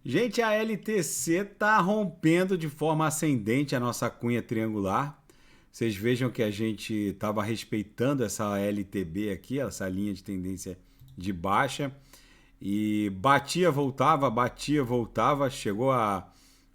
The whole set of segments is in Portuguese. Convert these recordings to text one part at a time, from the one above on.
Gente, a LTC está rompendo de forma ascendente a nossa cunha triangular. Vocês vejam que a gente estava respeitando essa LTB aqui, essa linha de tendência de baixa. E batia, voltava, chegou a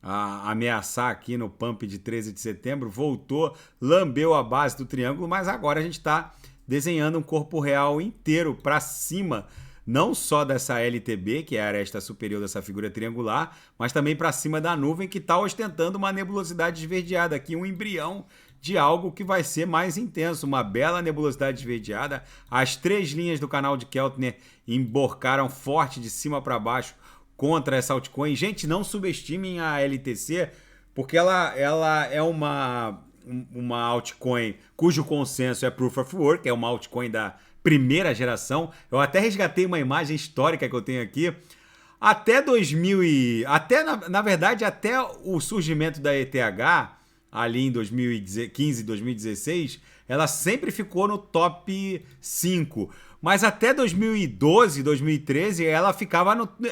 ameaçar aqui no pump de 13 de setembro, voltou, lambeu a base do triângulo, mas agora a gente está desenhando um corpo real inteiro para cima, não só dessa LTB, que é a aresta superior dessa figura triangular, mas também para cima da nuvem que está ostentando uma nebulosidade esverdeada aqui, um embrião de algo que vai ser mais intenso, uma bela nebulosidade esverdeada. As três linhas do canal de Keltner emborcaram forte de cima para baixo contra essa altcoin. Gente, não subestimem a LTC, porque ela é uma altcoin cujo consenso é Proof of Work, é uma altcoin da primeira geração. Eu até resgatei uma imagem histórica que eu tenho aqui. Até 2000 na verdade, até o surgimento da ETH, ali em 2015, 2016, ela sempre ficou no top 5. Mas até 2012, 2013, ela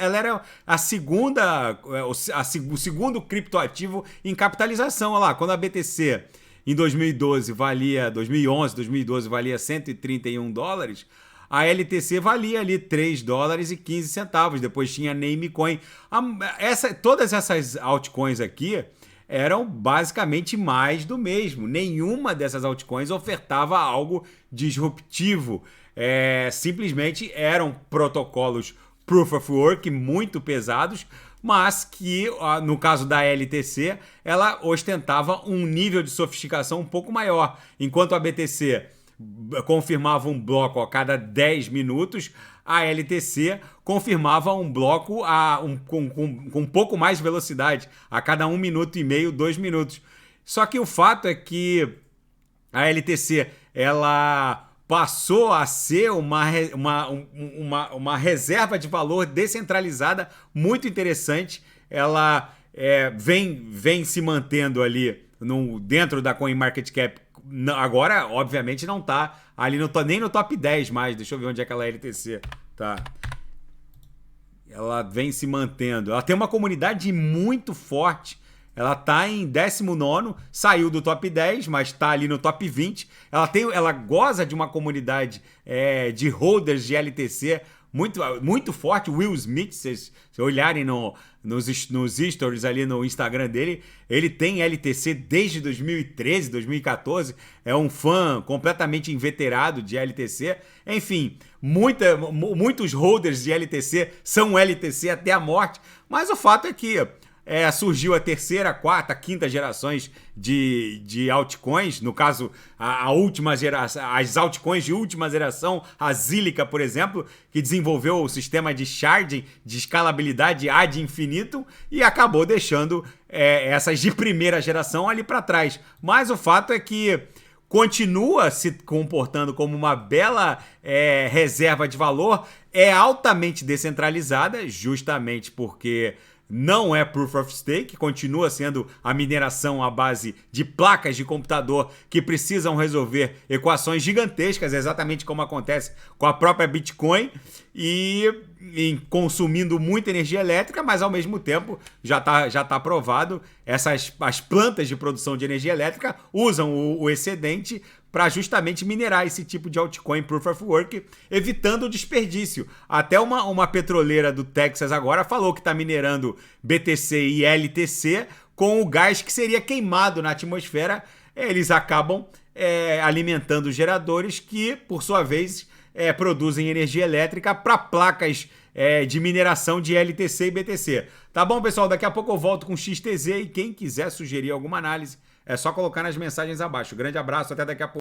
era a segunda, o segundo criptoativo em capitalização. Olha lá, quando a BTC em 2011, 2012 valia 131 dólares, a LTC valia ali 3 dólares e 15 centavos. Depois tinha Namecoin. Todas essas altcoins aqui eram basicamente mais do mesmo. Nenhuma dessas altcoins ofertava algo disruptivo. Simplesmente eram protocolos Proof of Work muito pesados, mas que, no caso da LTC, ela ostentava um nível de sofisticação um pouco maior. Enquanto a BTC confirmava um bloco a cada 10 minutos, a LTC confirmava um bloco com um pouco mais de velocidade, a cada 1 minuto e meio, 2 minutos. Só que o fato é que a LTC ela passou a ser uma reserva de valor descentralizada muito interessante. Ela vem se mantendo ali dentro da CoinMarketCap. Agora, obviamente, não está ali nem no top 10 mais. Deixa eu ver onde é aquela LTC tá. Ela vem se mantendo. Ela tem uma comunidade muito forte. Ela está em 19º, saiu do top 10, mas está ali no top 20. Ela goza de uma comunidade de holders de LTC muito, muito forte. Will Smith, se olharem nos stories ali no Instagram dele, ele tem LTC desde 2013, 2014. É um fã completamente inveterado de LTC. Enfim, muitos holders de LTC são LTC até a morte. Mas o fato é que surgiu a terceira, quarta, quinta gerações de altcoins. No caso, a última geração, as altcoins de última geração, a Zilliqa, por exemplo, que desenvolveu o sistema de sharding, de escalabilidade ad infinitum, e acabou deixando essas de primeira geração ali para trás. Mas o fato é que continua se comportando como uma bela reserva de valor, é altamente descentralizada, justamente porque não é Proof of Stake, continua sendo a mineração à base de placas de computador que precisam resolver equações gigantescas, exatamente como acontece com a própria Bitcoin, e consumindo muita energia elétrica, mas ao mesmo tempo já tá provado, as plantas de produção de energia elétrica usam o excedente para justamente minerar esse tipo de altcoin Proof of Work, evitando o desperdício. Até uma petroleira do Texas agora falou que está minerando BTC e LTC com o gás que seria queimado na atmosfera. Eles acabam alimentando geradores que, por sua vez, produzem energia elétrica para placas de mineração de LTC e BTC. Tá bom, pessoal? Daqui a pouco eu volto com XTZ e quem quiser sugerir alguma análise, é só colocar nas mensagens abaixo. Grande abraço, até daqui a pouco.